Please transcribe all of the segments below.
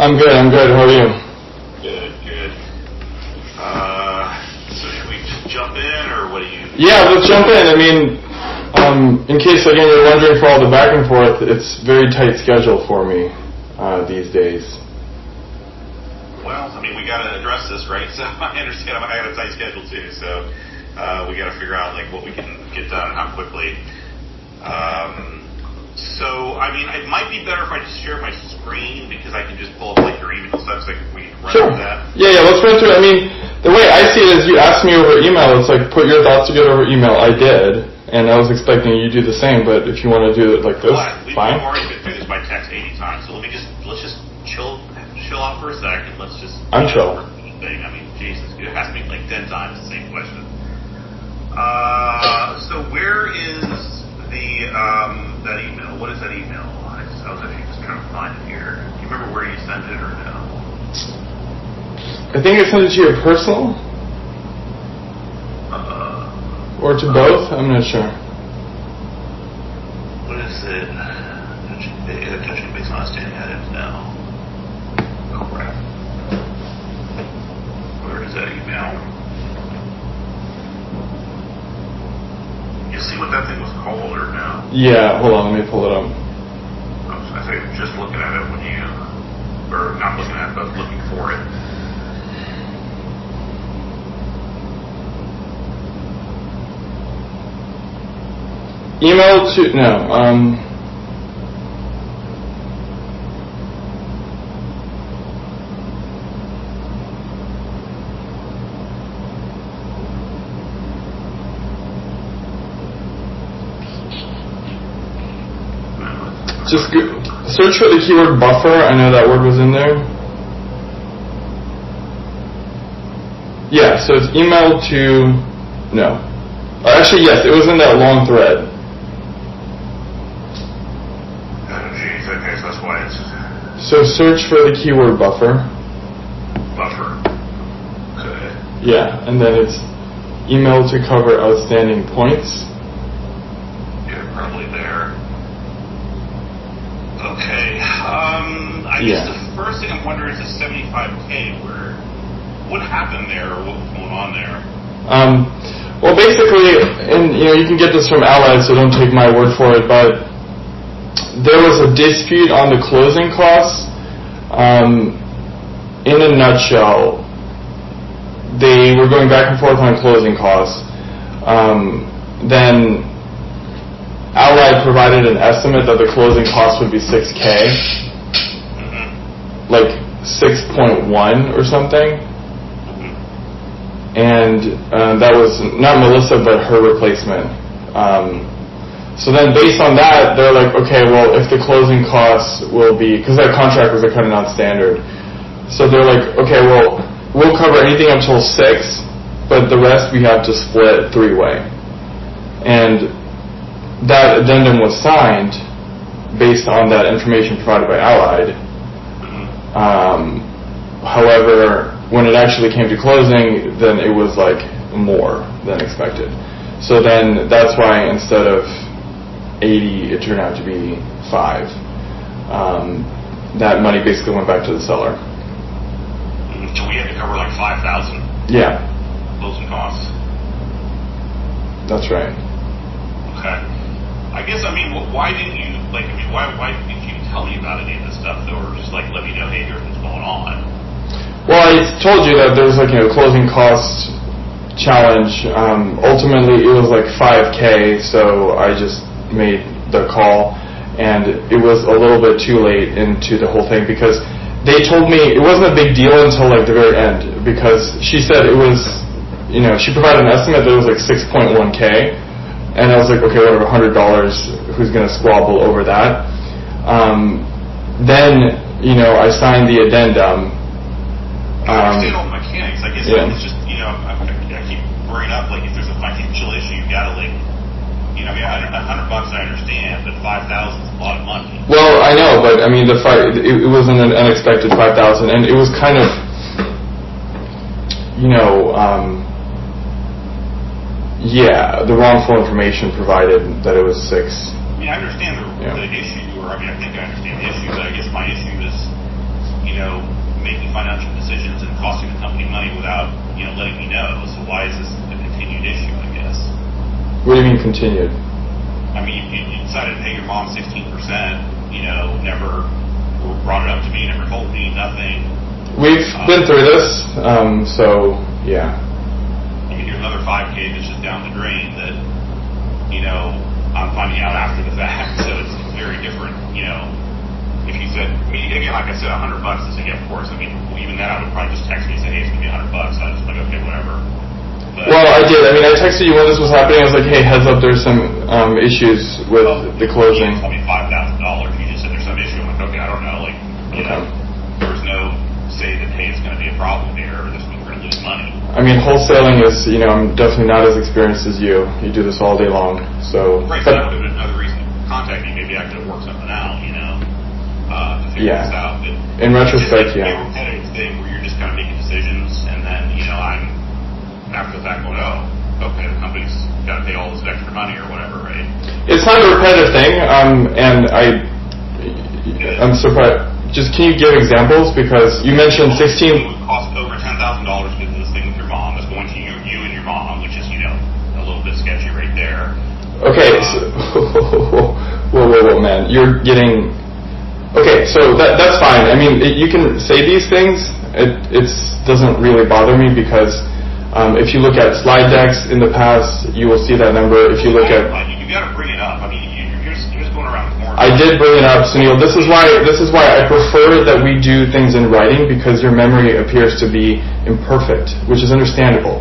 I'm good. How are you? Good. So should we just jump in, or what do you... Yeah, let's jump in. I mean, in case, again, you're wondering for all the back and forth, it's very tight schedule for me these days. Well, I mean, we got to address this, right? So I understand I got a tight schedule, too. So we got to figure out, like, what we can get done and how quickly. So, I mean, it might be better if I just share my screen, because I can just pull up, like, your email stuff, so we can run through that. Yeah, let's run through it. I mean, the way I see it is you asked me over email. It's like, put your thoughts together over email. I did, and I was expecting you to do the same, but if you want to do it like this, fine. We've already been through this by text 80 times, so let's just chill out for a second. Let's just... I'm chill. Thing. I mean, Jesus, you asked me like 10 times the same question. So where is the that email? What is that email? I was actually just trying to find it here. Do you remember where you sent it or no? I think I sent it to your personal. Or to both? I'm not sure. What is it? Touching base on outstanding items now. Oh, crap. Where is that email? You see what that thing was called or no? Yeah, hold on, let me pull it up. I think I was just looking at it when you... Or not looking at it, but looking for it. Email to... No, just search for the keyword buffer. I know that word was in there. Yeah, so it's email to... No. Actually, yes, it was in that long thread. Oh, geez, okay, so that's why it's... So search for the keyword buffer. Buffer. Okay. Yeah, and then it's email to cover outstanding points. Yeah, probably there. Okay. I guess the first thing I'm wondering is the 75K. What happened there, or what was going on there? Well, basically, and you can get this from Allied, so don't take my word for it, but there was a dispute on the closing costs. In a nutshell, they were going back and forth on closing costs. Then Allied provided an estimate that the closing cost would be $6K, like 6.1 or something. And that was not Melissa, but her replacement. So then based on that, they're like, okay, well, if the closing costs will be, because that contract was a kind of non-standard. So they're like, okay, well, we'll cover anything up till 6, but the rest we have to split 3-way. And that addendum was signed based on that information provided by Allied. However, when it actually came to closing, then it was like more than expected. So then that's why instead of 80, it turned out to be 5. That money basically went back to the seller. So we had to cover like 5,000? Yeah. Closing costs? That's right. Okay. I guess, I mean, why didn't you, why didn't you tell me about any of this stuff, though, or just like let me know, hey, here's what's going on? Well, I told you that there was like, closing cost challenge. Ultimately, it was like 5K, so I just made the call, and it was a little bit too late into the whole thing because they told me it wasn't a big deal until like the very end, because she said it was, she provided an estimate that it was like 6.1K, and I was like, okay, whatever, $100, who's going to squabble over that? Then, I signed the addendum. I understand all the mechanics. I guess it's just, I keep bringing up, like, if there's a financial issue, you've got to, like, $100 I understand, but 5,000 is a lot of money. Well, I know, but I mean, it wasn't an unexpected 5,000, and it was kind of, the wrongful information provided that it was 6. I mean, I understand the issue, or I think I understand the issue, but I guess my issue is making financial decisions and costing the company money without, letting me know. So why is this a continued issue, I guess? What do you mean continued? I mean, you decided to pay your mom 16%, never brought it up to me, never told me, nothing. We've been through this, so, yeah. I mean, here's another 5K that's just down the drain that, I'm finding out after the fact, so it's very different, if you said, again, like I said, $100, I said, yeah, of course. I mean, even then, I would probably just text me and say, hey, it's going to be $100. I was just like, okay, whatever. But, well, I did. I mean, I texted you when this was happening. I was like, hey, heads up, there's some issues with the closing. You told me $5,000. You just said there's some issue. I'm like, okay, I don't know. There was no say that, hey, it's going to be a problem here, or this we're going to lose money. I mean, wholesaling is, I'm definitely not as experienced as you. You do this all day long, so. Right, so that would have been another reason to contact me. Maybe I could have worked something out, to figure this out. But in retrospect, it's a repetitive thing where you're just kind of making decisions, and then, I'm after the fact going, oh, okay, the company's got to pay all this extra money or whatever, right? It's not a repetitive thing, and I'm surprised. Just can you give examples? Because you mentioned 16. It would cost over $10,000 to do this thing with your mom. It's going to you and your mom, which is, a little bit sketchy right there. Okay, whoa, man. You're getting... Okay, so that's fine. I mean, you can say these things. It doesn't really bother me because if you look at slide decks in the past, you will see that number. If you look at... You got to bring it up. I mean, you're just going around the corner. I did bring it up, Sunil. This is why I prefer that we do things in writing, because your memory appears to be imperfect, which is understandable.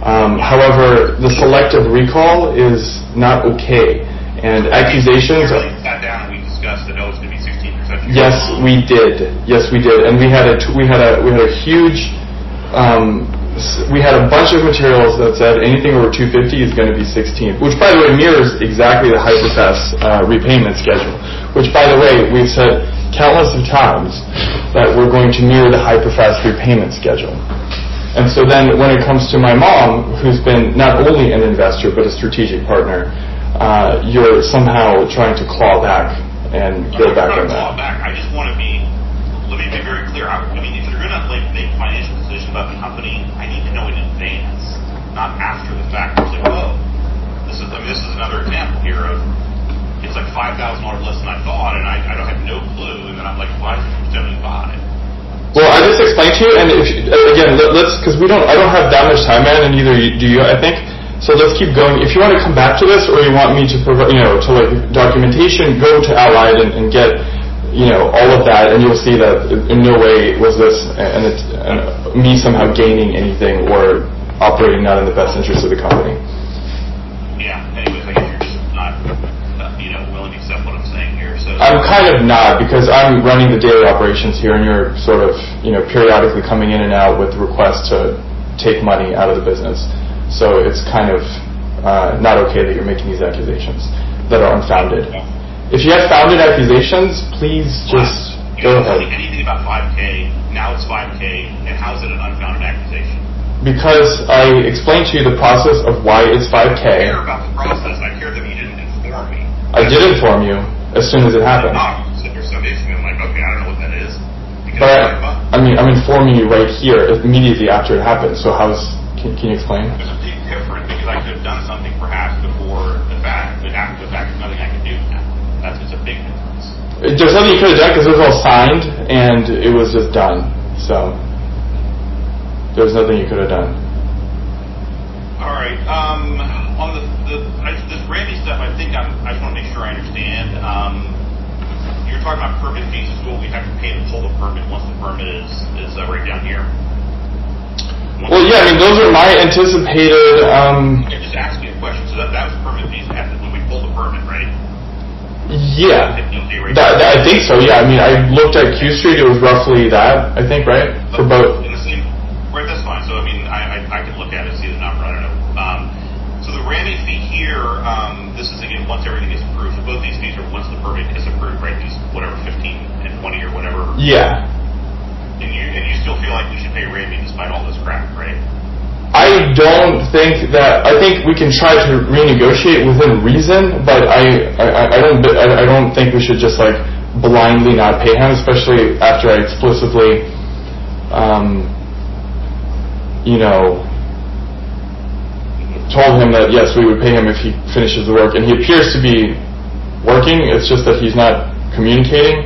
However, the selective recall is not okay, and accusations. We really sat down and we discussed that it's going to be 16%. Yes, we did, and we had a huge. We had a bunch of materials that said anything over 250 is going to be 16, which, by the way, mirrors exactly the Hyperfast repayment schedule, which, by the way, we've said countless of times that we're going to mirror the Hyperfast repayment schedule. And so then when it comes to my mom, who's been not only an investor but a strategic partner, you're somehow trying to claw back and go back on that. I just want to let me be very clear. I mean, if you're going to make a financial decision about the company, I need to know in advance, not after the fact. It's like, whoa, this is another example here of it's like $5,000 less than I thought, and I don't have no clue, and then I'm like, why is it 75? Well, I just explained to you, and let's because I don't have that much time, man, and neither do you, I think. So let's keep going. If you want to come back to this, or you want me to provide, documentation, go to Allied and get. All of that, and you'll see that in no way was this and me somehow gaining anything or operating not in the best interest of the company. Yeah. Anyways, I guess you're just not, willing to accept what I'm saying here. So I'm kind of not, because I'm running the daily operations here, and you're sort of, periodically coming in and out with requests to take money out of the business. So it's kind of not okay that you're making these accusations that are unfounded. If you have founded accusations, please just go ahead. Anything about 5K, now it's 5K, and how is it an unfounded accusation? Because I explained to you the process of why it's 5K. I care about the process. I care that you didn't inform me. I did inform you as soon as it happened. So there's some issue, I'm like, okay, I don't know what that is. But I'm informing you right here immediately after it happened. So can you explain? It's a big difference, because I could have done something perhaps before the fact, but after the fact, there's nothing I can do now. It's a big difference. There's nothing you could have done because it was all signed and it was just done. So there was nothing you could have done. All right. On this Randy stuff, I think I just want to make sure I understand. You're talking about permit fees as well. We have to pay to pull the permit once the permit is right down here. Well, yeah. I mean, those are my anticipated. Just ask me a question. So that was permit fees when we pulled the permit, right? Yeah, I think so. Yeah, I mean, I looked at Q Street. It was roughly that, I think, right? For both. In the same, right, that's fine. So I mean, I can look at it, see the number. I don't know. So the Randy fee here, this is again once everything is approved. So both these fees are once the permit is approved, right? These whatever 15 and 20 or whatever. Yeah. And you still feel like we should pay Randy despite all this crap, right? I don't think that. I think we can try to renegotiate within reason, but I don't think we should just blindly not pay him, especially after I explicitly, told him that yes, we would pay him if he finishes the work, and he appears to be working. It's just that he's not communicating.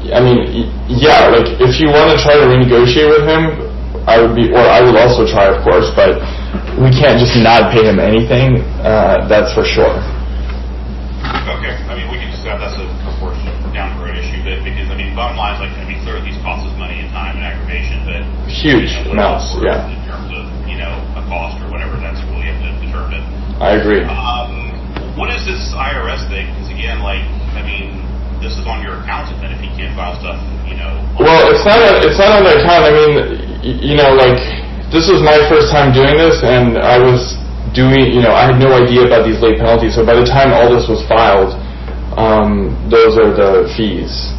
If you want to try to renegotiate with him, I would also try, of course, but we can't just not pay him anything. That's for sure. Okay, we can discuss that's of course down the road issue, but because bottom line is clearly these cost us money and time and aggravation, but huge amounts, yeah. In terms of a cost or whatever, that's what we have to determine. I agree. What is this IRS thing? Because again, this is on your accountant, and if he can't file stuff, Well, it's not on the account. This was my first time doing this, and I was doing, I had no idea about these late penalties. So by the time all this was filed, those are the fees.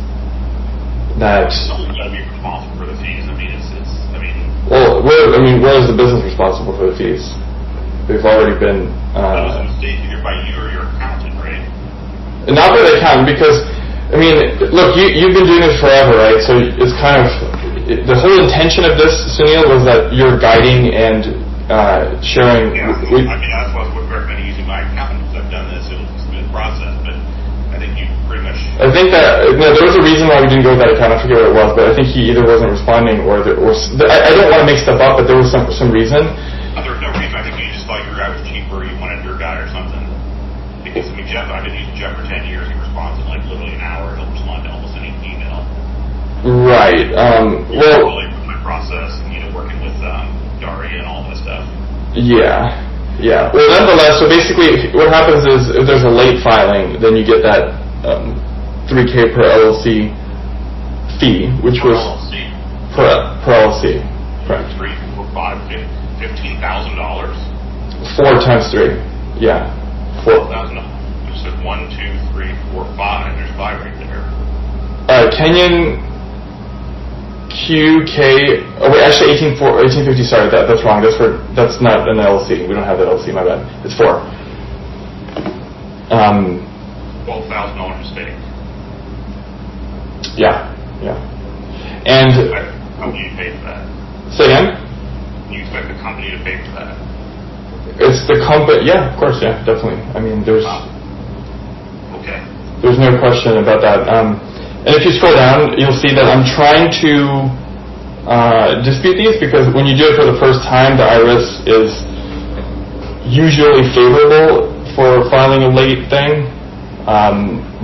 Someone's got to be responsible for the fees. Well, where is the business responsible for the fees? They've already been. That was a mistake either by you or your accountant, right? Not by the accountant, because look, you've been doing this forever, right? So it's kind of the whole intention of this, Sunil, was that you're guiding and sharing. Yeah, that's why I would recommend using my accountant, because I've done this. It was a smooth process, but I think you pretty much. I think that there was a reason why we didn't go with that account. I forget what it was, but I think he either wasn't responding or I don't want to make stuff up, but there was some reason. There was no reason. I think you just thought your guy was cheaper, or you wanted your guy or something. Because Jeff, I've been using Jeff for 10 years. He responds in literally an hour. He'll respond to almost any email. Right. Really with my process and working with Daria and all that stuff. Yeah. Well, nonetheless, so basically, what happens is if there's a late filing, then you get that $3,000 per LLC fee, which was per LLC. Correct. 3, 4, 5, $15,000. 4 times 3. Yeah. 4,000. You said 1, 2, 3, 4, 5. There's 5 right there. Kenyan QK. Oh wait, actually 1850. Sorry, that's wrong. That's not an LLC. We don't have that LLC. My bad. It's 4. $12,000 mistake. Yeah. And how do you pay for that? Say again. You expect the company to pay for that? It's the company. Yeah, of course. Yeah, definitely. Okay. There's no question about that. And if you scroll down, you'll see that I'm trying to dispute these, because when you do it for the first time, the IRS is usually favorable for filing a late thing,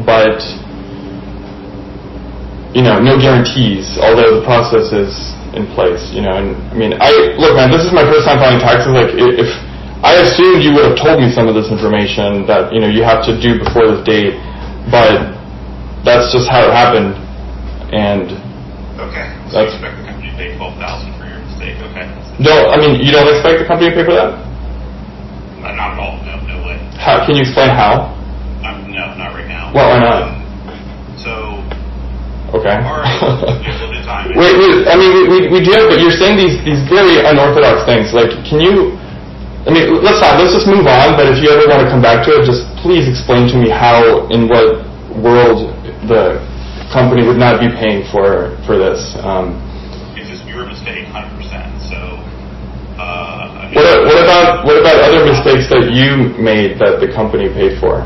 but no guarantees. Although the process is in place, look, man, this is my first time filing taxes. If I assumed you would have told me some of this information that you have to do before this date, but that's just how it happened, and okay. So you expect the company to pay $12,000 for your mistake? Okay. You don't expect the company to pay for that? Not at all. No way. How can you explain how? No, not right now. Well, why not? Okay. All right. Time. Wait. We do have, but you're saying these very unorthodox things. Can you? Let's just move on. But if you ever want to come back to it, just please explain to me how, in what world, the company would not be paying for this. It's just your mistake, 100%. So, what about other mistakes that you made that the company paid for?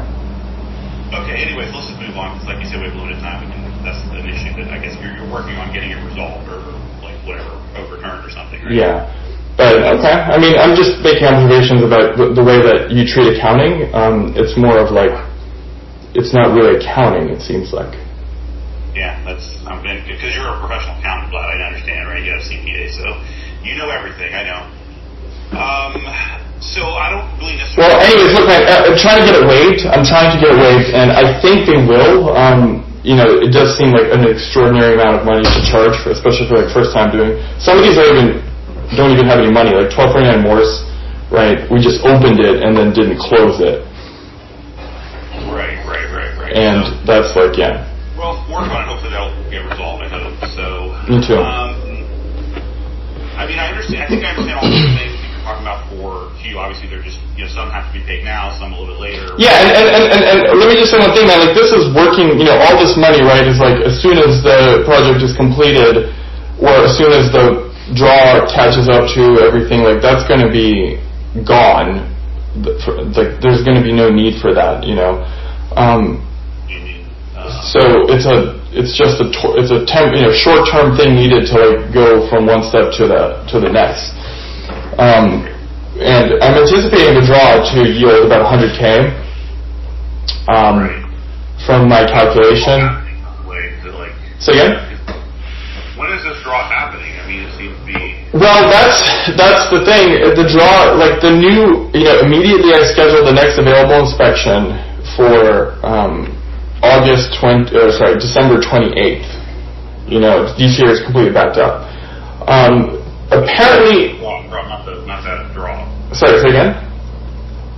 Okay. Anyways, let's just move on, because like you said, we have limited time. That's an issue that I guess you're working on getting it resolved, or whatever, overturned or something. Right? Yeah. But okay. I'm just making observations about the way that you treat accounting. It's more of it's not really accounting, it seems like. Yeah, because you're a professional accountant, Vlad, I understand, right? You have a CPA, so you know everything, I know. So I don't really necessarily... Well, anyways, look, I'm trying to get it waived. And I think they will. It does seem like an extraordinary amount of money to charge, especially for first time doing. Some of these don't even have any money, like 1249 Morse, right? We just opened it and then didn't close it. Right. And so, that's yeah. Well, work on it. Hopefully that'll get resolved, I hope. So, me too. I understand. I think I understand all the things that you're talking about for to you. Obviously, they're just, some have to be paid now, some a little bit later. Yeah, and let me just say one thing, man. Like, this is working. All this money, right, is like as soon as the project is completed, or as soon as the draw catches up to everything, like that's going to be gone. Like, there's going to be no need for that. So it's just a short-term thing needed to like go from one step to the next. And I'm anticipating the draw to yield about 100K from my calculation. Say again? When is this draw happening? I mean, it seems to be. Well, that's the thing. The draw, like the new, immediately I scheduled the next available inspection for December 28th. This year is completely backed up. Apparently. Not that draw. Sorry, say again?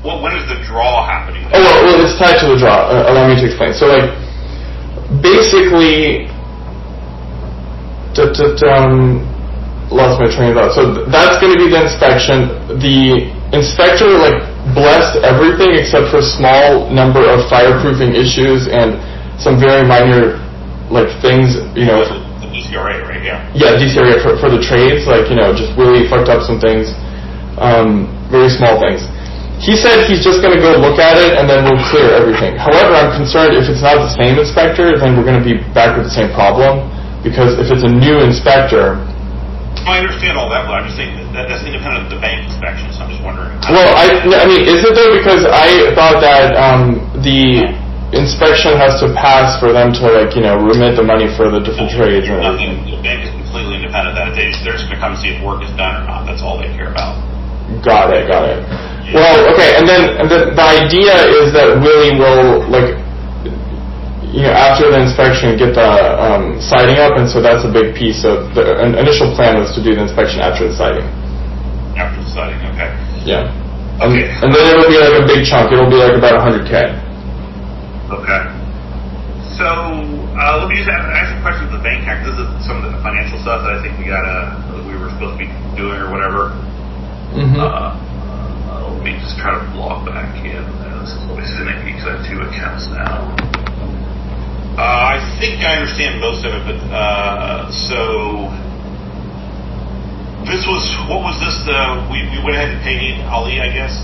Well, when is the draw happening? Oh, well, it's tied to the draw. Allow me to explain. So, like, basically, lost my train of thought. So that's going to be the inspection. The inspector, like, blessed everything except for a small number of fireproofing issues and some very minor, like, things, The DCRA, right? Yeah. Yeah, DCRA for the trades, like, just really fucked up some things. Very small things. He said he's just going to go look at it and then we'll clear everything. However, I'm concerned if it's not the same inspector, then we're going to be back with the same problem. Because if it's a new inspector... I understand all that, but I'm just saying that's independent of the bank inspection, so I'm just wondering. Well, I mean, is it though? Because I thought that the inspection has to pass for them to, like, remit the money for the different trades and everything. The bank is completely independent of that. They're just going to come and see if work is done or not. That's all they care about. Got it. Well, okay, and then the idea is that Willie will, like, after the inspection, get the siding up, and so that's a big piece of the initial plan was to do the inspection after the siding. After the siding, okay. Yeah. Okay. And then it'll be like a big chunk. It'll be like about 100K. Okay. So let me just ask a question of the bank hack. This is some of the financial stuff that I think we were supposed to be doing or whatever. Mm-hmm. Let me just try to log back in. This is always finicky because I have 2 accounts now. I think I understand most of it, but so this was, what was this? We went ahead and paid Ali, I guess.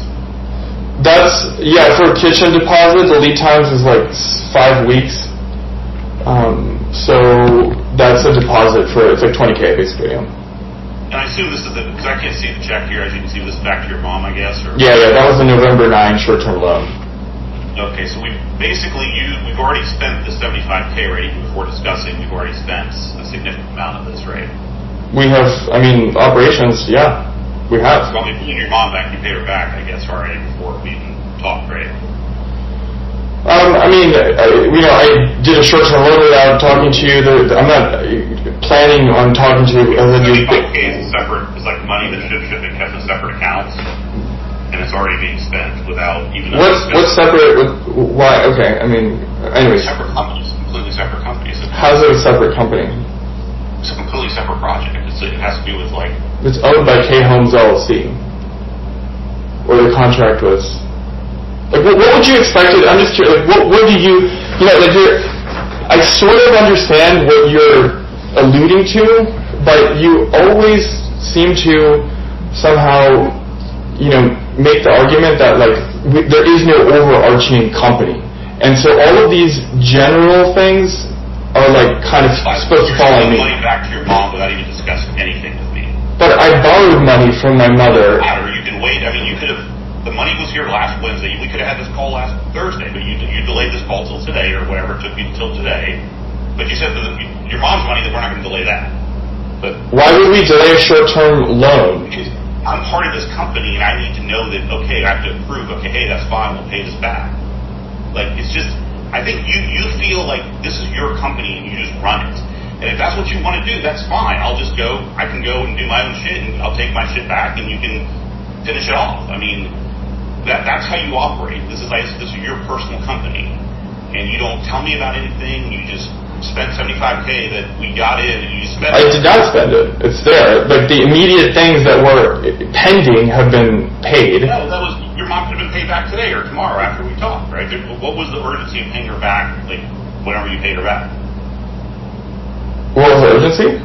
For kitchen deposit, the lead times is like 5 weeks. So that's a deposit it's like 20K basically. And I assume this is because I can't see the check here, as you can see, this is back to your mom, I guess? Or? Yeah, that was the November 9 short-term loan. Okay, so we've already spent the 75K, right? Even before discussing, we've already spent a significant amount of this, right? We have, operations, yeah, we have. Well, you and your mom back, you paid her back, I guess, already before we even talked, right? I did a short-term loan without talking to you. I'm not planning on talking to you. 75K is separate. It's like money that should have been kept in separate accounts, and it's already being spent without even. What's separate? Why? Okay. Anyways. Separate companies, completely separate companies. How's it a separate company? It's a completely separate project. It has to do with like. It's owned by K Homes LLC, or the contract was. Like, what would you expect? I'm just curious. Like, what do you? I sort of understand what you're alluding to, but you always seem to somehow, make the argument that there is no overarching company, and so all of these general things are kind of supposed to fall on me. Money back to your mom without even discussing anything with me. But I borrowed money from my mother. You can wait. You could have. The money was here last Wednesday. We could have had this call last Thursday, but you delayed this call till today or whatever. It took you until today. But you said your mom's money that we're not going to delay that. But why would we delay a short-term loan? Because I'm part of this company and I need to know that, okay, I have to approve, okay, hey, that's fine, we'll pay this back. It's just, I think you feel like this is your company and you just run it. And if that's what you want to do, that's fine. I can go and do my own shit and I'll take my shit back and you can finish it off. That's how you operate. This is your personal company, and you don't tell me about anything. You just spent 75K that we got in, and you just spend I did not spend it. It's there. Like, the immediate things that were pending have been paid. No, that was, your mom could have been paid back today or tomorrow after we talked, right? What was the urgency of paying her back, like, whenever you paid her back? What was the urgency?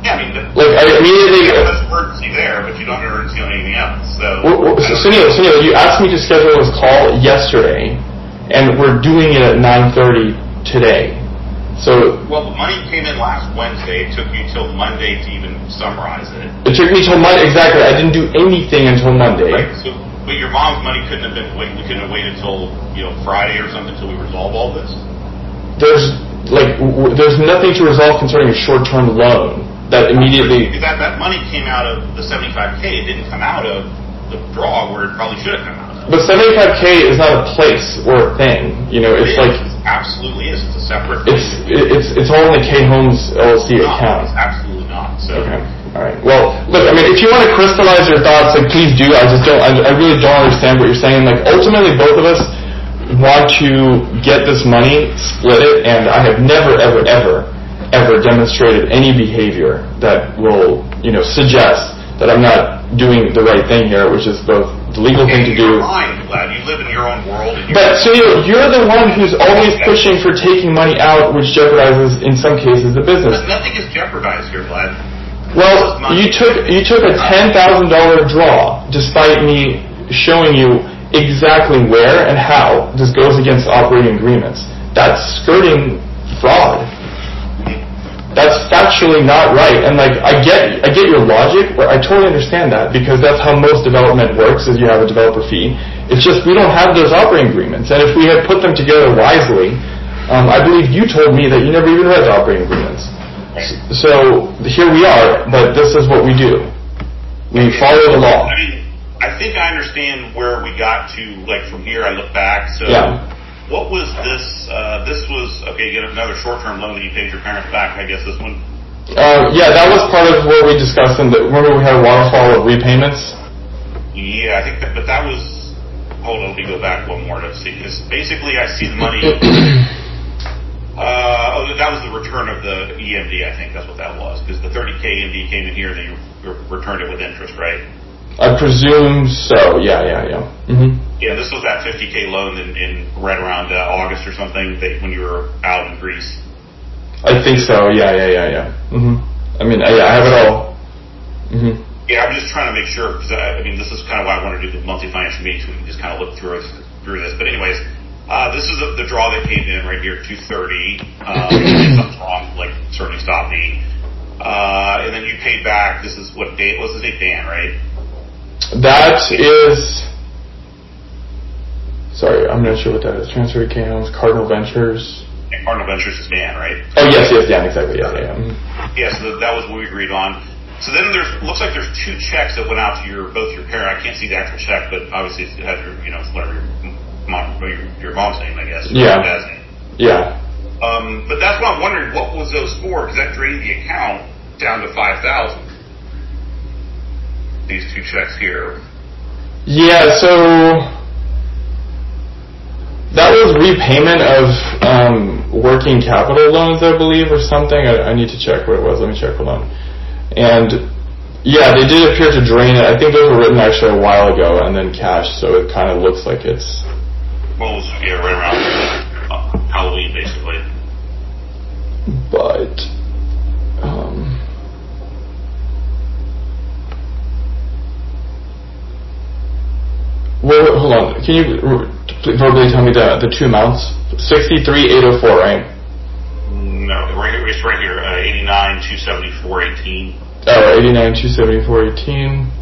Yeah, I mean, I immediately. There's urgency there, but you don't have urgency on anything else. So, Sunil, you asked me to schedule this call yesterday, and we're doing it at 9:30 today. So. Well, the money came in last Wednesday. It took you till Monday to even summarize it. It took me till Monday. Exactly. I didn't do anything until Monday. Right. So, but your mom's money couldn't have been waiting. We couldn't have waited till Friday or something until we resolve all this. There's nothing to resolve concerning a short-term loan. That immediately. That money came out of the $75K. It didn't come out of the draw where it probably should have come out of. But $75K is not a place or a thing. It's like. It absolutely is. It's a separate. It's all in the K Homes LLC account. It's absolutely not. So. Okay. All right. Well, look. I mean, if you want to crystallize your thoughts, please do. I just don't. I really don't understand what you're saying. Ultimately, both of us want to get this money, split it, and I have never, ever, ever demonstrated any behavior that will, suggest that I'm not doing the right thing here, which is both the legal thing to do. I'm glad you live in your own world. But Sunil, you're the one who's always pushing for taking money out, which jeopardizes, in some cases, the business. But nothing is jeopardized here, Vlad. Well, you took a $10,000 draw, despite me showing you exactly where and how this goes against operating agreements. That's skirting fraud. That's factually not right. And I get your logic, but I totally understand that, because that's how most development works, is you have a developer fee. It's just we don't have those operating agreements. And if we had put them together wisely, I believe you told me that you never even read the operating agreements. So here we are, but this is what we do. We follow the law. I mean, I think I understand where we got to, from here I look back. So. Yeah. What was this? This was, okay, you get another short-term loan that you paid your parents back, I guess, this one? Yeah, that was part of what we discussed. Remember we had a waterfall of repayments? Yeah, I think but that was, hold on, let me go back one more to see, because basically I see the money, that was the return of the EMD, I think that's what that was, because the 30K EMD came in here, then you returned it with interest, right? I presume so. Yeah. Mm-hmm. Yeah, this was that $50K loan in right around August or something when you were out in Greece. I think so. Yeah. Mm-hmm. I mean, I have it all. Mm-hmm. Yeah, I'm just trying to make sure, because this is kind of why I want to do the monthly financial meetings, so we can just kind of look through this. But anyways, this is the draw that came in right here, 230. If something's wrong, certainly stop me. And then you paid back. This is what date? What's the date? Dan, right? That is. Sorry, I'm not sure what that is. Transfer K Homes, Cardinal Ventures. And Cardinal Ventures is Dan, right? Oh yes, Dan, exactly. Yeah. Yeah, so that was what we agreed on. So then looks like there's two checks that went out to both your parent. I can't see the actual check, but obviously it has whatever your mom's name, I guess. Yeah. Your dad's name. Yeah. But that's what I'm wondering. What was those for? Because that drained the account down to $5,000. These two checks here. Yeah. So that was repayment of working capital loans, I believe, or something. I need to check what it was. Let me check. Hold on. And yeah, they did appear to drain it. I think those were written actually a while ago and then cashed, so it kind of looks like it's. Well, yeah, right around Halloween, basically. But. Well, hold on. Can you verbally tell me the two amounts? 63,804, right? No, it's right here. 89,274.18. Oh, 89,274.18.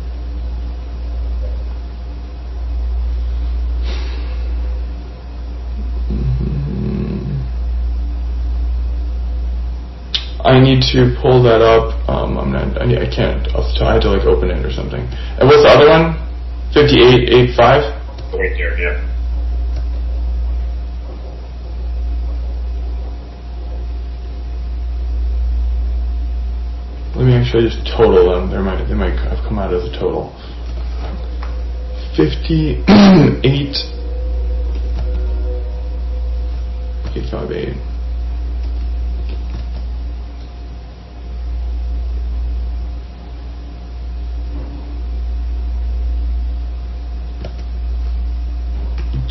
I need to pull that up. I can't. I had to open it or something. And what's the other one? 58.85. Right there, yeah. Let me actually just total them. They might have come out as a total. 58.858.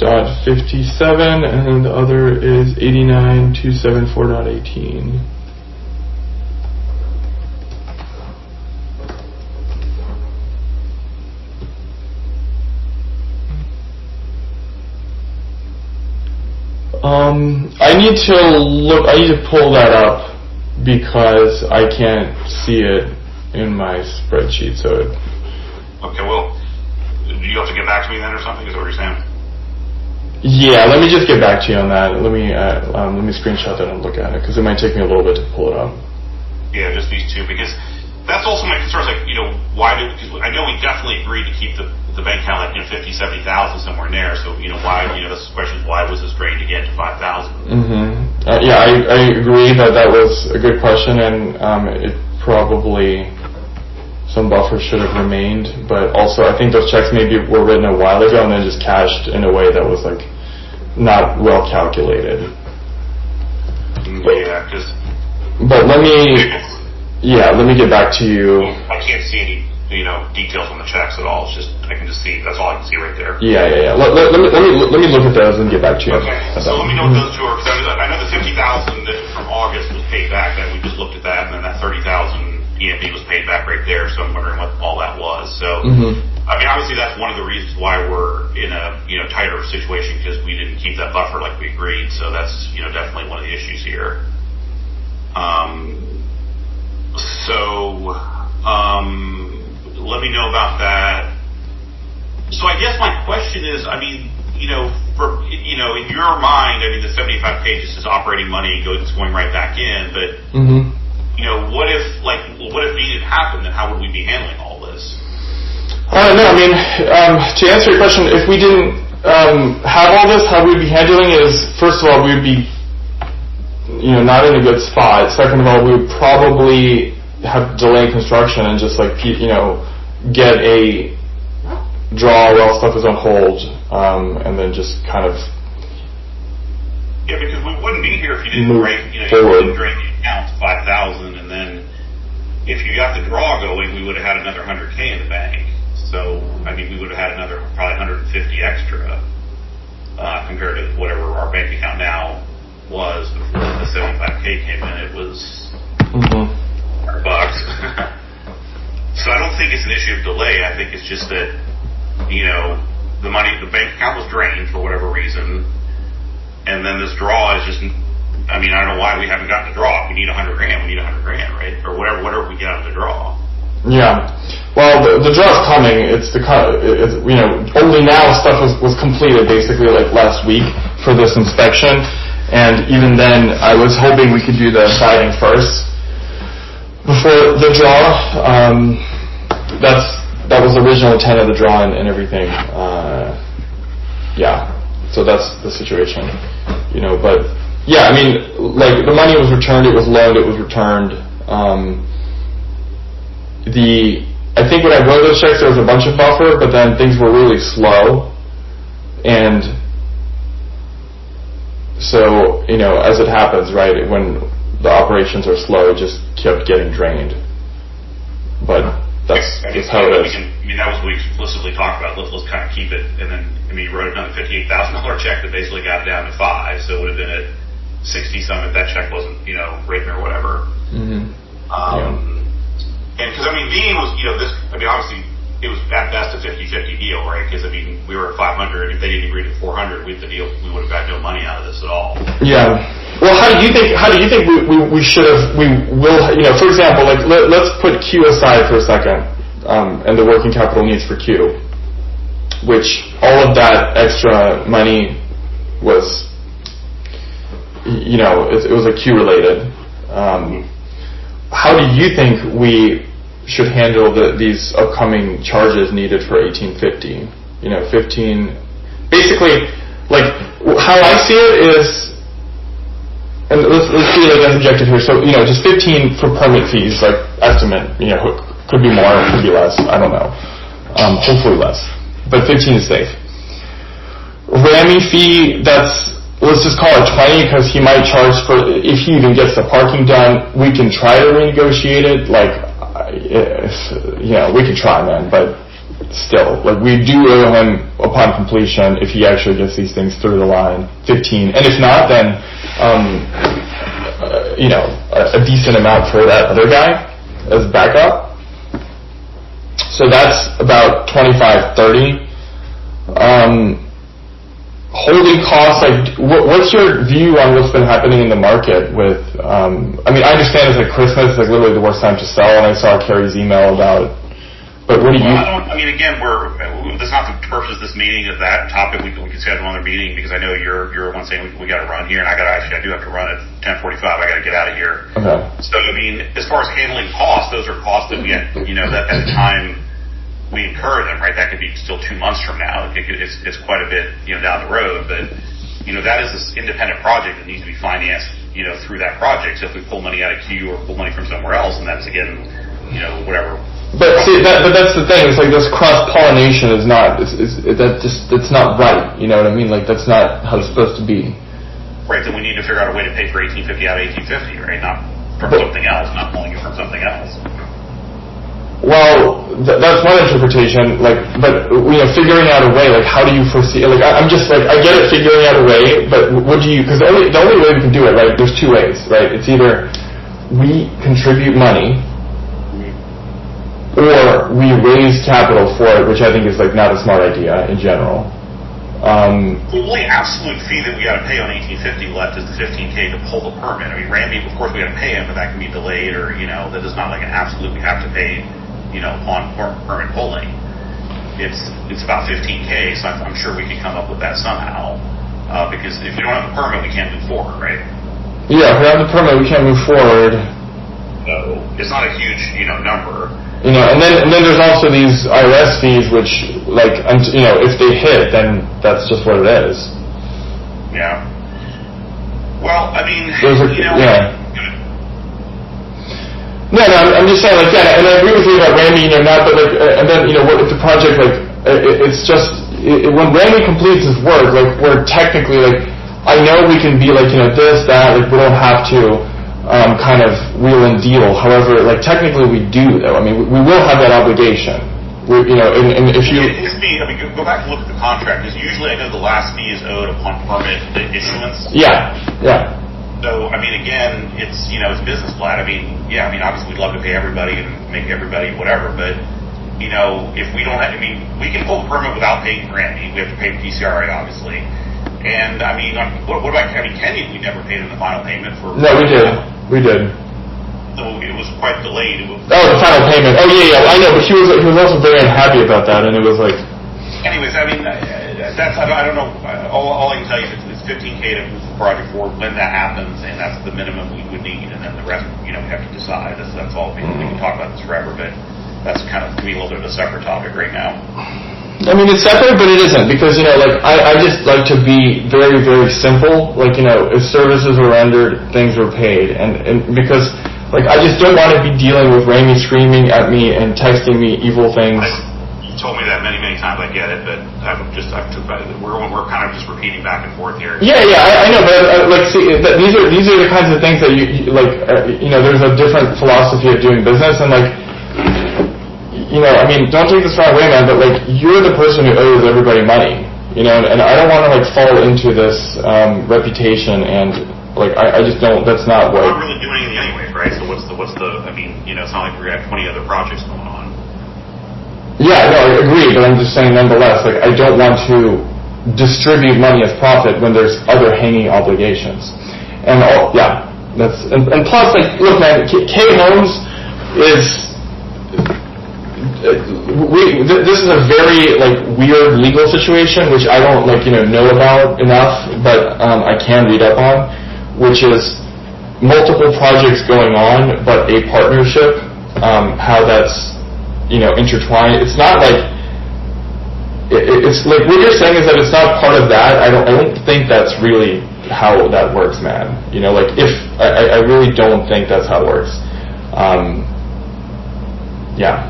and then the other is 89.274.18. I need to pull that up because I can't see it in my spreadsheet. So. Okay, well, do you have to get back to me then or something? Is that what you're saying? Yeah, let me just get back to you on that. Let me screenshot that and look at it because it might take me a little bit to pull it up. Yeah, just these two because that's also my concern. Like, why do? Because I know we definitely agreed to keep the bank account like 50,000, 70,000 somewhere in there. So why? This question is why was this drained again to 5,000? Yeah, I agree that was a good question, and it probably some buffer should have remained. But also, I think those checks maybe were written a while ago and then just cashed in a way that was like not well calculated. Yeah, because. But let me get back to you. I can't see any, details on the checks at all. It's just I can just see. That's all I can see right there. Yeah. Let me look at those and get back to you. Okay. So let me know what those two are. Because I know the 50,000 from August was paid back. That we just looked at that, and then that 30,000 EMB was paid back right there. So I'm wondering what all that was. So I mean, obviously that's one of the reasons why we're in a tighter situation because we didn't keep that buffer like we agreed. So that's definitely one of the issues here. Let me know about that. So I guess my question is, I mean, in your mind, I mean, the 75 pages is operating money it's going right back in, but what if it didn't happen? Then how would we be handling all this? No, I mean, to answer your question, if we didn't have all this, how we'd be handling is, first of all, we would be not in a good spot. Second of all, we would probably have delayed construction and just get a draw while stuff is on hold, and then just kind of. Yeah, because we wouldn't be here if you didn't drain the account to 5,000, and then if you got the draw going, we would have had another 100K in the bank. So I mean, we would have had another probably 150 extra compared to whatever our bank account now was before the 75K came in. It was $100. So I don't think it's an issue of delay. I think it's just that the bank account was drained for whatever reason, and then this draw is just. I mean, I don't know why we haven't gotten a draw. If we need $100,000, we need $100,000, right? Or whatever we get out of the draw. Yeah. Well, the draw's coming. Only now stuff was completed basically like last week for this inspection. And even then, I was hoping we could do the siding first before the draw. That was the original intent of the draw and everything. Yeah. So that's the situation. But yeah, I mean, like the money was returned. It was loaned. It was returned. I think when I wrote those checks, there was a bunch of buffer, but then things were really slow, and so as it happens, right, when the operations are slow, it just kept getting drained. But that's how it is. That was what we explicitly talked about. Let's kind of keep it, and then you wrote another $58,000 check that basically got it down to 5, so it would have been at 60 some if that check wasn't written or whatever. And because Beam was this. Obviously it was at best a 50-50 deal, right? Because we were at 500. If they didn't agree to 400, we would have got no money out of this at all. Yeah. Well, how do you think we should have? We will. For example, like let's put Q aside for a second, and the working capital needs for Q, which all of that extra money was. It was a Q related. How do you think we should handle these upcoming charges needed for 1850? 15. Basically, like how I see it is, and let's see it as objective here. So just 15 for permit fees, like estimate. Could be more, could be less. I don't know. Hopefully less, but 15 is safe. Rammy fee, let's just call it 20 because he might charge for, if he even gets the parking done, we can try to renegotiate it. Like, we can try, man, but still. Like, we do owe him upon completion, if he actually gets these things through the line, 15. And if not, then, a decent amount for that other guy as backup. So that's about 25, 30. Holding costs, like, what's your view on what's been happening in the market with, I understand it's like Christmas, like literally the worst time to sell, and I saw Carrie's email about it. But what do you... Again, this is not the purpose of this meeting of that topic. We can schedule another meeting because I know you're one saying we got to run here, and I do have to run at 10:45. I got to get out of here. Okay. So, as far as handling costs, those are costs that we had, that at the time we incur them, right? That could be still 2 months from now. It's quite a bit, down the road, but, that is this independent project that needs to be financed, through that project. So if we pull money out of Q or pull money from somewhere else, and that's again, whatever. But see, but that's the thing. It's like this cross-pollination is not. It's not right. You know what I mean? Like, that's not how it's supposed to be. Right. Then we need to figure out a way to pay for 1850 out of 1850, right? Not from something else. Not pulling it from something else. Well, that's one interpretation. Like, but figuring out a way. Like, how do you foresee? Like, I'm just like, I get it, figuring out a way. But what do you? Because the only way we can do it, right? There's two ways, right? It's either we contribute money, or we raise capital for it, which I think is like not a smart idea in general. The only absolute fee that we got to pay on 1850 left is the $15K to pull the permit. Randy, of course, we got to pay him, but that can be delayed, or that is not like an absolute we have to pay, on permit pulling. It's about $15K, so I'm sure we can come up with that somehow. Because if we don't have the permit, we can't move forward, right? Yeah, if we have the permit, we can't move forward. So it's not a huge, number. And then there's also these IRS fees, which, like, if they hit, then that's just what it is. Yeah. Well, yeah. No, I'm just saying, like, yeah, and I agree with you about Randy, not, but like, and then, what if the project, like, it's just, when Randy completes his work, like, we're technically, like, I know we can be, like, this, that, like, we don't have to, kind of wheel and deal. However, like, technically we do, though. We will have that obligation. And if you... Go back and look at the contract, because usually I know the last fee is owed upon permit issuance. Yeah. So, again, it's, it's business plan. Obviously we'd love to pay everybody and make everybody whatever, but, if we don't have, we can pull the permit without paying for Randy. We have to pay the PCRA, obviously. And, what about Kenny? We never paid him the final payment for... No, we did. So it was quite delayed. The final payment. Oh, yeah, I know, but he was also very unhappy about that, and it was like... Anyways, that's, I don't know, all I can tell you is it's $15K to move the project forward when that happens, and that's the minimum we would need, and then the rest, we have to decide. That's all. We can talk about this forever, but that's kind of, to me, a little bit of a separate topic right now. It's separate, but it isn't, because, I just like to be very, very simple. Like, if services were rendered, things were paid. And because, like, I just don't want to be dealing with Randy screaming at me and texting me evil things. You told me that many, many times. I get it, but we're kind of just repeating back and forth here. Yeah, I know, but, see, these are the kinds of things that there's a different philosophy of doing business, and, like, don't take this wrong way, man, but, like, you're the person who owes everybody money, and I don't want to, like, fall into this reputation, and, like, I just don't, that's not what... We're not really doing anything anyways, right? So what's the, it's not like we have 20 other projects going on. Yeah, no, I agree, but I'm just saying, nonetheless, like, I don't want to distribute money as profit when there's other hanging obligations. And, and plus, like, look, man, K Homes is... this is a very, like, weird legal situation, which I don't, like, know about enough, but I can read up on, which is multiple projects going on, but a partnership, how that's, intertwined. It's not like, it's like, what you're saying is that it's not part of that. I don't think that's really how that works, man. Like, I really don't think that's how it works. Yeah.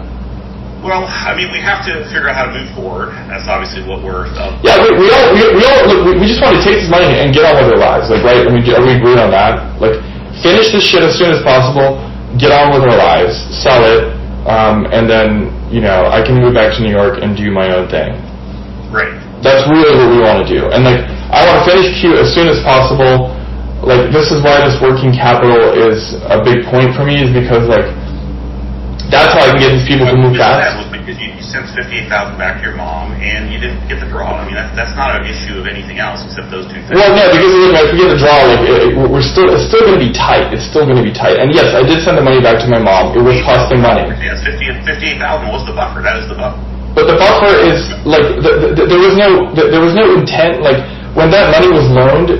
Well, we have to figure out how to move forward. That's obviously what we're... Yeah, we just want to take this money and get on with our lives, like, right? Are we agreed on that? Like, finish this shit as soon as possible, get on with our lives, sell it, and then, I can move back to New York and do my own thing. Right. That's really what we want to do. And, I want to finish Q as soon as possible. This is why this working capital is a big point for me, is because, that's how I can get these people to move fast. Because you sent $58,000 back to your mom, and you didn't get the draw. I mean, that's not an issue of anything else except those two things. Well, no, because if we get the draw, it's still going to be tight. It's still going to be tight. And yes, I did send the money back to my mom. It was costing money. Yes, $58,000 was the buffer. That is the buffer. But the buffer is there was no intent. When that money was loaned,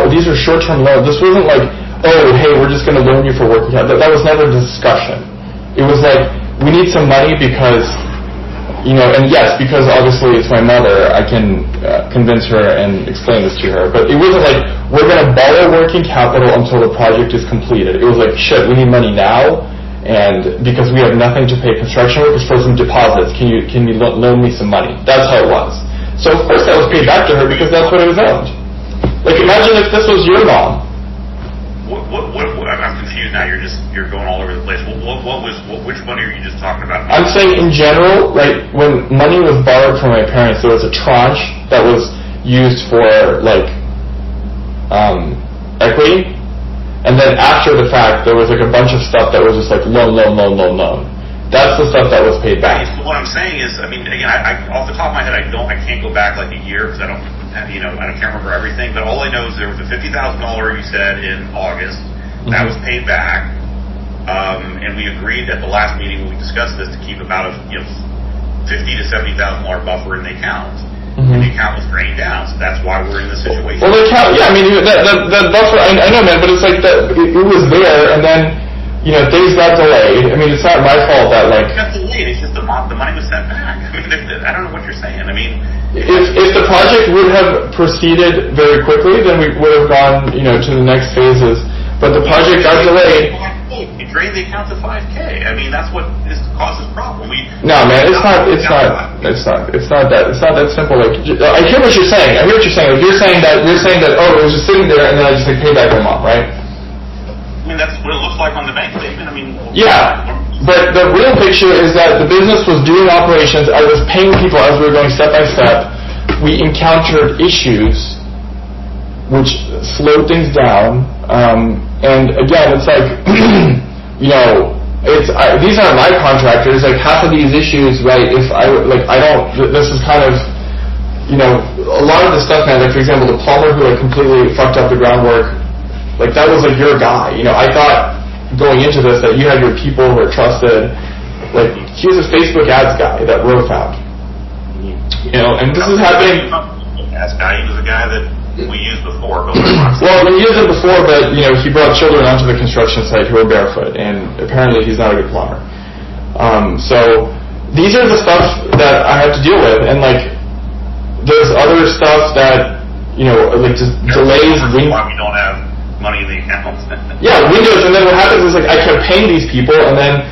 these are short-term loans. This wasn't oh, hey, we're just going to loan you for working capital. That was never the discussion. It was we need some money because, and yes, because obviously it's my mother, I can convince her and explain this to her. But it wasn't we're going to borrow working capital until the project is completed. It was shit, we need money now, and because we have nothing to pay construction workers for some deposits, can you loan me some money? That's how it was. So of course that was paid back to her because that's what it was owned. Imagine if this was your mom. I'm confused now. You're going all over the place. Which money are you just talking about? I'm saying in general, when money was borrowed from my parents, there was a tranche that was used for equity, and then after the fact, there was a bunch of stuff that was just loan. That's the stuff that was paid back. What I'm saying is, again, I off the top of my head, I can't go back a year because I can't remember everything. But all I know is there was a $50,000 you said in August that was paid back, and we agreed at the last meeting when we discussed this to keep about a $50,000 to $70,000 buffer in the account. And the account was drained down, so that's why we're in this situation. Well, the account, yeah, that buffer, I know, man, but it's that it was there, and then. Things got delayed. It's not my fault that It got delayed. It's just the money was sent back. I don't know what you're saying. If the project would have proceeded very quickly, then we would have gone, to the next phases. But the project got delayed. You drained the account to $5,000. That's what causes problem. No, man, it's not that simple. I hear what you're saying. You're saying that oh, it was just sitting there and then I just paid back my mom, right? That's what it looks like on the bank statement. Yeah, but the real picture is that the business was doing operations. I was paying people as we were going step by step. We encountered issues which slowed things down. And again, it's these aren't my contractors. Half of these issues, right? If this is kind of, a lot of the stuff, man. For example, the plumber who completely fucked up the groundwork. That was your guy. I thought going into this that you had your people who are trusted. He was a Facebook ads guy that Roe found. And this is happening. Ads guy, he was a guy that we used before. Well, we used him before, but he brought children onto the construction site who were barefoot, and apparently he's not a good plumber. So these are the stuff that I have to deal with, and there's other stuff that just delays. Why we don't have money in the account. Yeah, Windows, and then what happens is I kept paying these people, and then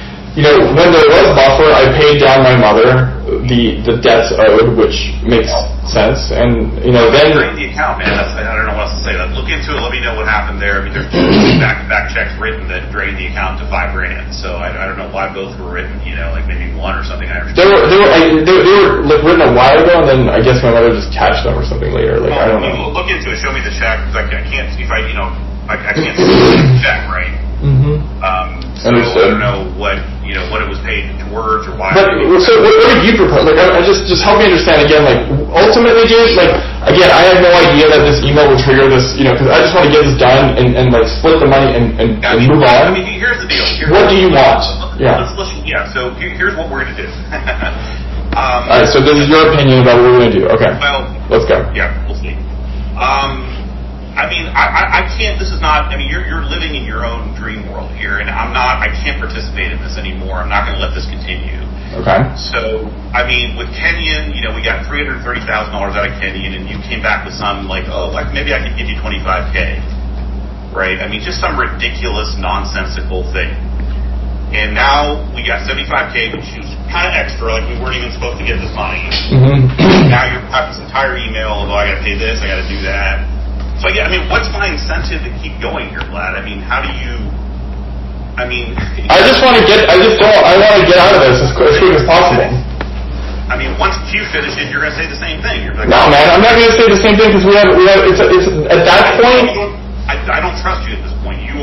when there was buffer, I paid down my mother the debts owed, which makes sense, and then drain the account, man. I don't know what else to say. Look into it. Let me know what happened there. There's two back checks written that drained the account to $5,000. So I don't know why both were written. Maybe one or something. I understand. They were written a while ago, and then I guess my mother just cashed them or something later. I don't know. Look into it. Show me the check because I can't see if I can't see the check, right? So Understood. I don't know what it was paid towards or why. But so what did you propose? I just help me understand again. Ultimately, James, again, I have no idea that this email will trigger this. Because I just want to get this done and split the money and move on. Here's the deal. What do you want? So here's what we're going to do. All right. So this is your opinion about what we're going to do. Okay. Well, let's go. Yeah, we'll see. I can't. This is not. You're living in your own dream world here, and I'm not. I can't participate in this anymore. I'm not going to let this continue. Okay. So, with Kenyon, we got $330,000 out of Kenyon, and you came back with some maybe I could give you $25,000, right? Just some ridiculous, nonsensical thing. And now we got $75,000, which is kind of extra. We weren't even supposed to get this money. Now you're having this entire email of, I got to pay this, I got to do that. So what's my incentive to keep going here, Vlad? How do you? I mean, I want to get out of this as quick as possible. I mean, once Q finishes, you're going to say the same thing. You're like, no, man, I'm not going to say the same thing because we have. It's at that point. I don't trust you at this point. You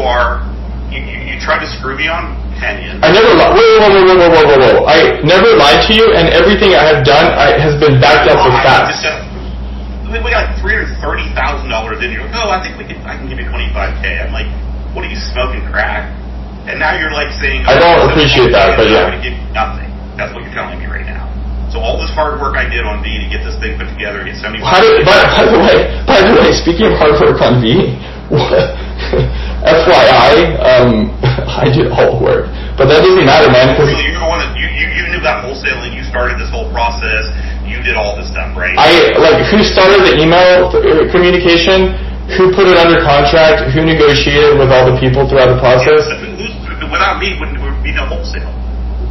tried to screw me on Kenyon. I never lied. Whoa. I never lied to you, and everything I have done has been backed up with facts. We got like $330,000 in. You're like, oh, I think I can give you $25K. I'm like, what are you, smoking crack? And now you're like saying, I don't appreciate that, but yeah. I'm going to give you nothing. That's what you're telling me right now. So all this hard work I did on V to get this thing put together, get 75. By the way, speaking of hard work on V, FYI, I did all the work, but that doesn't matter, man. Really, you're the one that you knew that wholesaling. You started this whole process. You did all this stuff, right? Who started the email communication? Who put it under contract? Who negotiated with all the people throughout the process? Without me, there would be no wholesale.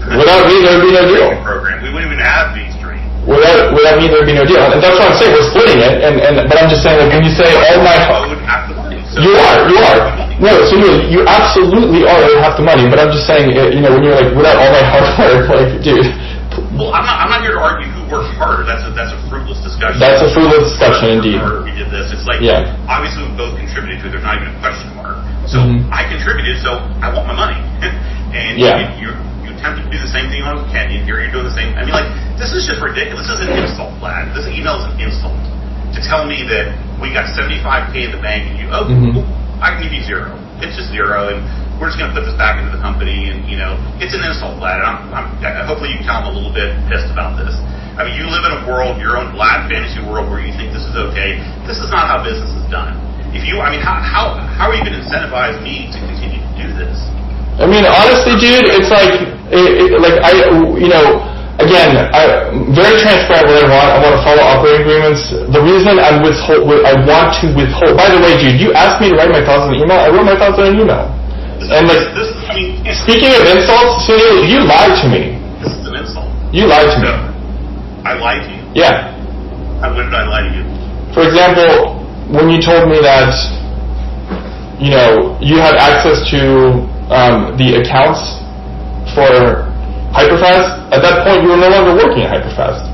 Without me, there would be no deal. Program. We wouldn't even have V-Stream. Without me, there would be no deal. And that's what I'm saying. We're splitting it. But I'm just saying, like, when you say all my... You are. No, so you absolutely are half the money. But I'm just saying, when you're like, without all my hard work, like, dude... Well, I'm not here to argue who worked harder. That's a fruitless discussion. That's a fruitless discussion, indeed. We did this. It's like, obviously we both contributed to it. There's not even a question mark. So I contributed, so I want my money. And you attempted to do the same thing on Kenyon. Here you're doing the same. I mean, like, this is just ridiculous. This is an insult, Vlad. This email is an insult. To tell me that we got $75K in the bank and I can give you zero. It's just zero, and we're just going to put this back into the company, and, it's an insult, Vlad. And hopefully you can tell I'm a little bit pissed about this. I mean, you live in a world, your own Vlad fantasy world, where you think this is okay. This is not how business is done. How are you going to incentivize me to continue to do this? I mean, honestly, dude, it's like, again, I'm very transparent what I want. I want to follow operating agreements. The reason I want to withhold, by the way, dude, you asked me to write my thoughts in an email. I wrote my thoughts in an email. Speaking of insults, Sunil, you lied to me. This is an insult. You lied to me. I lied to you? Yeah. When did I lie to you? For example, when you told me that, you had access to the accounts for Hyperfast, at that point you were no longer working at Hyperfast.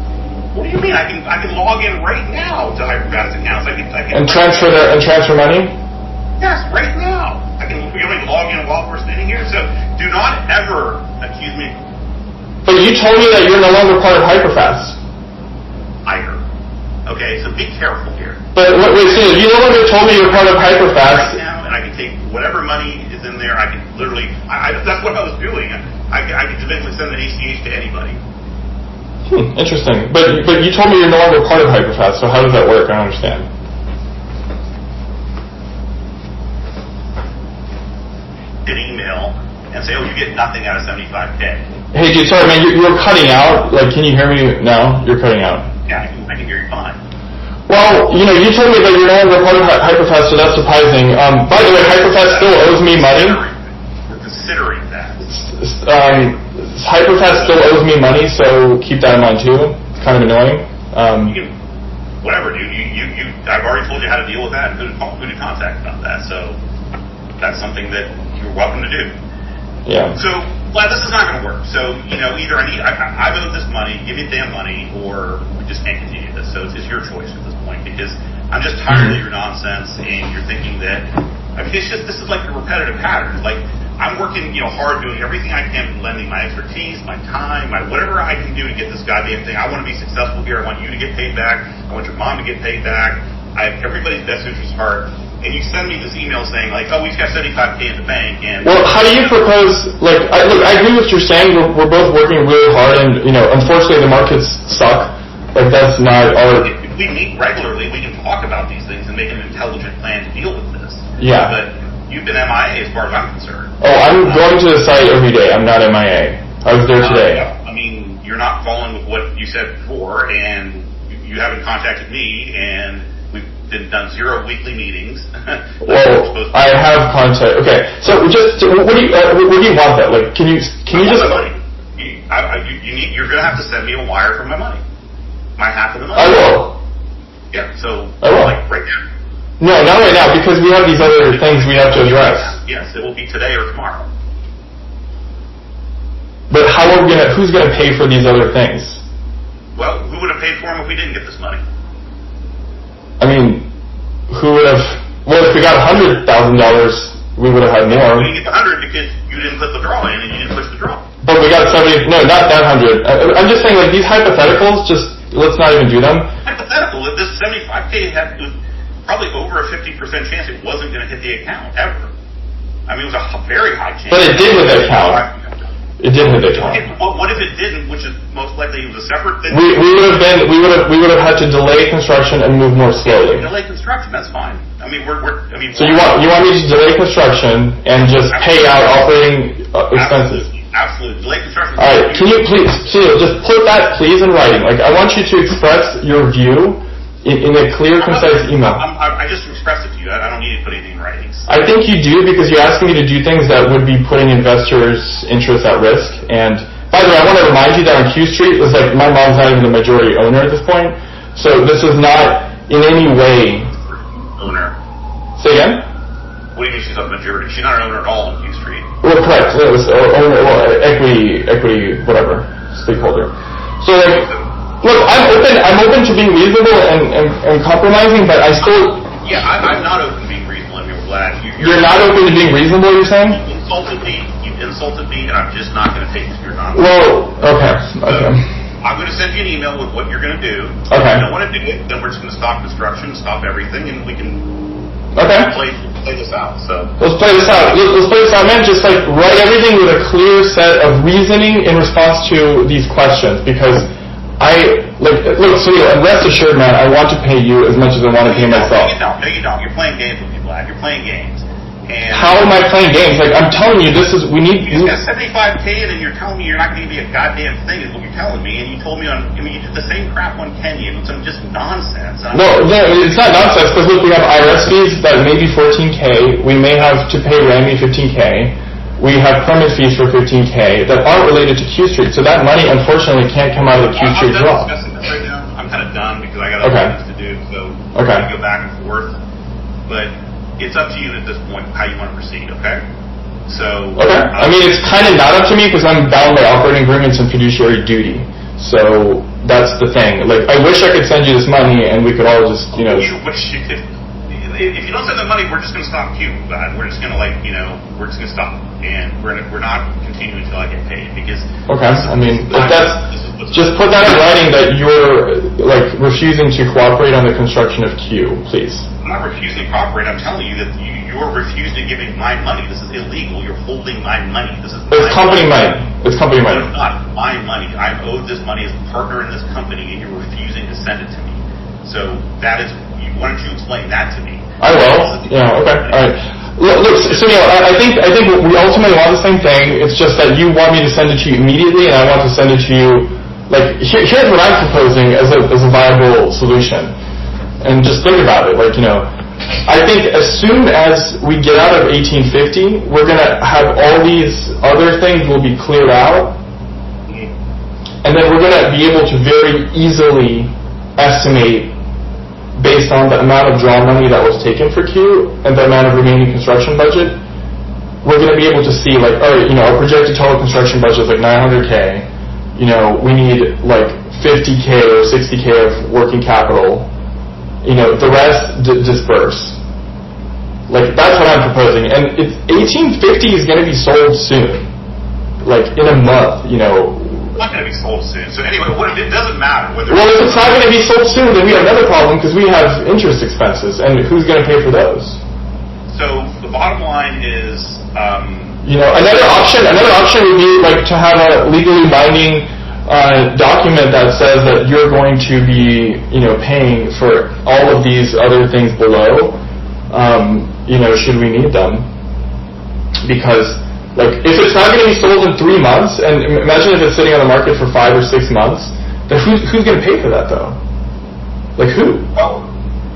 What do you mean? I can log in right now to Hyperfast accounts. I can transfer money? Yes, right now. You want me to log in while we're sitting here? So do not ever accuse me. But you told me that you're no longer part of Hyperfast. I heard. Okay, so be careful here. But wait, so you no longer told me you're part of Hyperfast. Right now, and I can take whatever money is in there. I can literally. That's what I was doing. I could eventually send an ACH to anybody. Interesting. But you told me you're no longer part of Hyperfast. So how does that work? I don't understand. An email and say, oh, you get nothing out of 75K. Hey, dude, sorry, man, you're cutting out. Like, can you hear me now? You're cutting out. Yeah, I can hear you fine. Well, you told me that you're no longer part of Hyperfast, so that's surprising. By the way, Hyperfast still owes me money. We're considering that. Hyperfast still owes me money, so keep that in mind too. It's kind of annoying. Whatever, dude. I've already told you how to deal with that and who to contact about that. So that's something that you're welcome to do. Yeah. So, Vlad, this is not going to work. So, either I've owed this money, give me damn money, or we just can't continue this. So it's your choice at this point, because I'm just tired of your nonsense, and you're thinking that, this is like a repetitive pattern. Like, I'm working, hard, doing everything I can, lending my expertise, my time, whatever I can do to get this goddamn thing. I want to be successful here. I want you to get paid back. I want your mom to get paid back. I have everybody's best interest at heart. And you send me this email saying, like, oh, we've got 75K in the bank. And well, how do you propose, like, I agree with what you're saying. We're both working really hard, and, unfortunately the markets suck. Like, that's not our... If we meet regularly, we can talk about these things and make an intelligent plan to deal with this. Yeah. But you've been MIA as far as I'm concerned. Oh, I'm going to the site every day. I'm not MIA. I was there today. You're not following with what you said before, and you haven't contacted me, and we've done 0 weekly meetings. Well, I have contact. Okay, so what do you want? That like, can you just? Money. You're going to have to send me a wire for my money. My half of the money. I will. Yeah. So I will. Like right now. No, not right now, because we have these other things we have to address. Yes, it will be today or tomorrow. who's gonna pay for these other things? Well, who would have paid for them if we didn't get this money? I mean, who would have? Well, if we got $100,000, we would have had more. We didn't get the 100 because you didn't put the draw in and you didn't push the draw. But we got 70. No, not that 100. I'm just saying, like, these hypotheticals. Just let's not even do them. Hypothetical. This 75K was probably over a 50% chance it wasn't going to hit the account ever. I mean, it was a very high chance. But it did hit the account. It did hit the account. Okay, what if it didn't? Which is most likely it was a separate thing. We would have had to delay construction and move more slowly. Delay construction. That's fine. I mean, So you want me to delay construction and just pay out operating expenses? Absolutely. Delay construction. All right. Can you please, Sunil, just put that please in writing? Like, I want you to express your view in a clear, concise email. I just expressed it to you. I don't need to put anything in writing. I think you do, because you're asking me to do things that would be putting investors' interests at risk. And by the way, I want to remind you that on Q Street, it's like my mom's not even the majority owner at this point. So this is not in any way owner. Say again? What do you mean she's not the majority? She's not an owner at all on Q Street. Well, correct. It was owner, equity, whatever, stakeholder. So like, look, I'm open to being reasonable and compromising, but I still. Yeah, I'm not open to being reasonable. I'm glad you're not open to being reasonable. You're saying? You insulted me, and I'm just not going to take this. You're not. Well, okay. I'm going to send you an email with what you're going to do. Okay. If you don't want to do it, then we're just going to stop construction, stop everything, and we can. Okay. Play this out. So let's play this out. Let's play this out, man. Just like write everything with a clear set of reasoning in response to these questions, because. Look, Sunil, and rest assured, man, I want to pay you as much as I want to pay myself. No, you don't. You're playing games with me, Vlad. You're playing games. And how am I playing games? Like, I'm telling you, we need... You just got $75K, and then you're telling me you're not going to give me a goddamn thing, is what you're telling me, and you told me you did the same crap on Kenya, and it's just nonsense. No, it's not nonsense, because look, we have IRS fees that may be $14K, we may have to pay Rami $15K, we have permit fees for $15K that aren't related to Q Street, so that money, unfortunately, can't come out of the Q Street draw. I'm discussing that right now. I'm kind of done because I got other things to do, so we're going to go back and forth. But it's up to you at this point how you want to proceed, okay? So. Okay. I mean, it's kind of not up to me because I'm bound by operating agreements and fiduciary duty. So that's the thing. Like, I wish I could send you this money and we could all just, You wish you could. If you don't send the money, we're just going to stop Q. We're just going to we're just going to stop, and we're not continuing until I get paid because. Okay, I mean, if that's just put that in writing that you're like refusing to cooperate on the construction of Q, please. I'm not refusing to cooperate. I'm telling you that you're refusing to give me my money. This is illegal. You're holding my money. This is. It's company money. It's company money. It's not my money. I'm owed this money as a partner in this company, and you're refusing to send it to me. So that is. Why don't you explain that to me? I will. Yeah. Okay. All right. Look, Sunil, I think we ultimately want the same thing. It's just that you want me to send it to you immediately, and I want to send it to you. Like, here's what I'm proposing as a viable solution, and just think about it. Like, I think as soon as we get out of 1850, we're gonna have all these other things will be cleared out, and then we're gonna be able to very easily estimate. Based on the amount of draw money that was taken for Q and the amount of remaining construction budget, we're going to be able to see, like, all right, our projected total construction budget is like $900K. We need like $50K or $60K of working capital. The rest disperse. Like, that's what I'm proposing. And 1850 is going to be sold soon. Like, in a month, It's not going to be sold soon. So anyway, it doesn't matter whether. Well, if it's not going to be sold soon, then we have another problem because we have interest expenses, and who's going to pay for those? So the bottom line is. Another option would be like to have a legally binding document that says that you're going to be, paying for all of these other things below. Should we need them? Because. Like, if it's not going to be sold in 3 months, and imagine if it's sitting on the market for 5 or 6 months, then who's going to pay for that, though? Like, who? Well,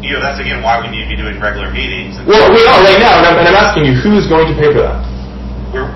that's again why we need to be doing regular meetings. Well, we are right now, and I'm asking you, who's going to pay for that?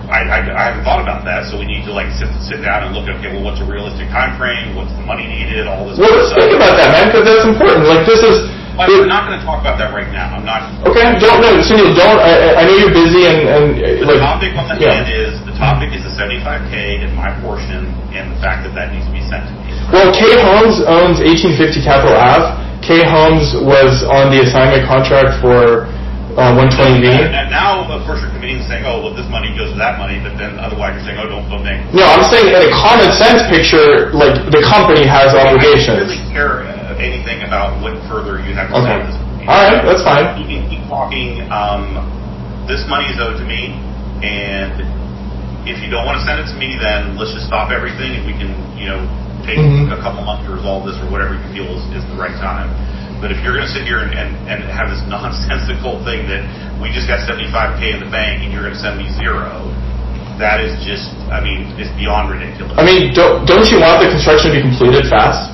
I haven't thought about that, so we need to sit down and look at what's a realistic time frame, what's the money needed, all this. Well, let's think about that, man, because that's important. Like, this is I'm not going to talk about that right now. I'm not. Okay, Sunil, don't. I know you're busy and the topic on the hand is the 75K is my portion, and the fact that needs to be sent to me. Well, K Homes owns 1850 Capitol Ave. K Homes was on the assignment contract for 120B. And now, of course, you're committing to saying, oh, well, this money goes to that money, but then otherwise you're saying, oh, don't name. No, I'm saying in a common sense picture, like the company has obligations. I don't really care anything about what further you have to say. All right, that's fine. You can keep talking. This money is owed to me, and if you don't want to send it to me, then let's just stop everything, and we can, take a couple months to resolve this or whatever you feel is the right time. But if you're going to sit here and have this nonsensical thing that we just got 75K in the bank and you're going to send me zero, that is just, it's beyond ridiculous. Don't you want the construction to be completed fast?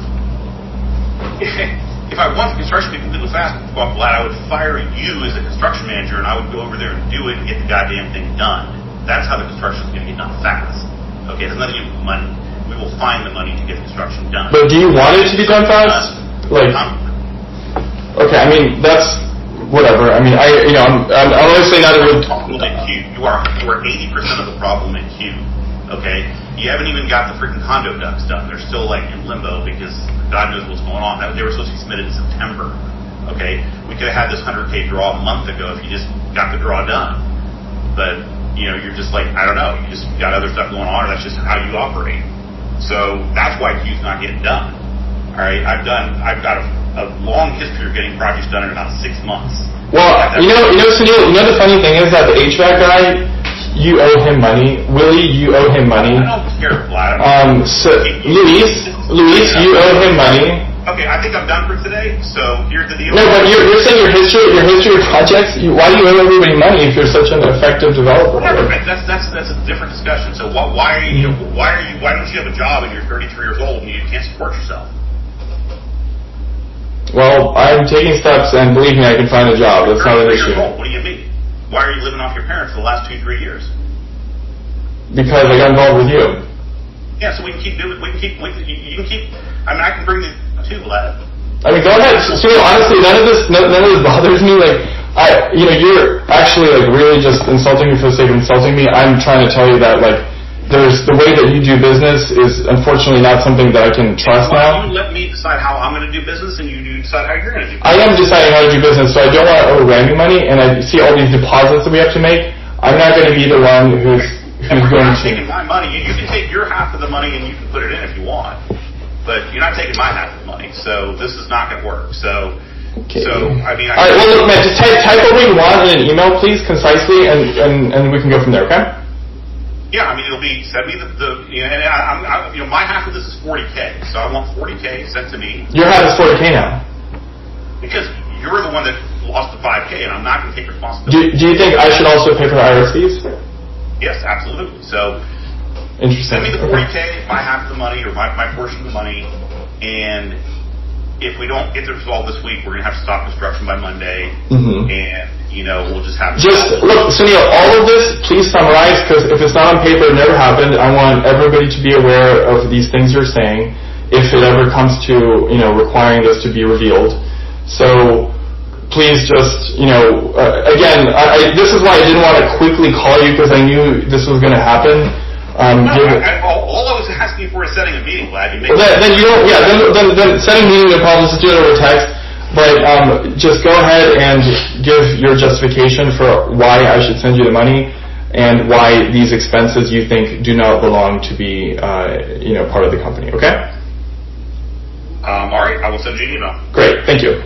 If I want the construction to be completed fast, well, I'm glad I would fire you as a construction manager and I would go over there and do it and get the goddamn thing done. That's how the construction is going to get done fast. Okay, it's nothing to do with money. We will find the money to get construction done. But do you want it to be done fast? Okay, that's whatever. I'm honestly not a good. You are 80% of the problem in Q. Okay, you haven't even got the freaking condo ducts done. They're still in limbo because God knows what's going on. They were supposed to be submitted in September. Okay, we could have had this 100K draw a month ago if you just got the draw done. But you're just I don't know. You just got other stuff going on, or that's just how you operate. So that's why Q's not getting done. All right, I've got a long history of getting projects done in about 6 months. Well, Sunil, the funny thing is that the HVAC guy, you owe him money. Willie, you owe him money. I don't care, Vlad. Luis, you owe him money. Okay, I think I'm done for today. So here's the deal. No, but you're saying your history of projects. Why do you owe everybody money if you're such an effective developer? Whatever, that's a different discussion. So why don't you have a job and you're 33 years old and you can't support yourself? Well, I'm taking steps, and believe me, I can find a job. That's not an issue. What do you mean? Why are you living off your parents for the last 2-3 years? Because I got involved with you. Yeah, so we can keep doing. You can keep. I can bring this too, Vlad. Go ahead. Sunil, honestly, none of this bothers me. You're actually really just insulting me for the sake of insulting me. I'm trying to tell you that there's the way that you do business is unfortunately not something that I can trust now. You let me decide how I'm going to do business, and you decide how you're going to do business. I am deciding how to do business, so I don't want to owe Randy money, and I see all these deposits that we have to make. I'm not going to be the one who's going to taking my money. You can take your half of the money and you can put it in if you want, but you're not taking my half of the money. So this is not going to work. Okay. All right. Well, look, man, just type what you want in an email, please, concisely, and we can go from there. Okay? Yeah, it'll be send me my half of this is 40K, so I want 40K sent to me. Your half is 40K now. Because you're the one that lost the 5K, and I'm not going to take responsibility. Do you think I should also pay for the IRS fees? Yes, absolutely. So, interesting. Send me the 40K, my half of the money, or my portion of the money, and if we don't get this resolved this week, we're going to have to stop construction by Monday, and we'll just have to... Look, Sunil, all of this, please summarize, because if it's not on paper, it never happened. I want everybody to be aware of these things you're saying, if it ever comes to, requiring this to be revealed. So, please just, again, this is why I didn't want to quickly call you, because I knew this was going to happen. All I was asking for is setting a meeting, Vlad. Then setting a meeting, no problem, just do it over text. But just go ahead and give your justification for why I should send you the money and why these expenses you think do not belong to be, part of the company. Okay? All right. I will send you an email. Great. Thank you.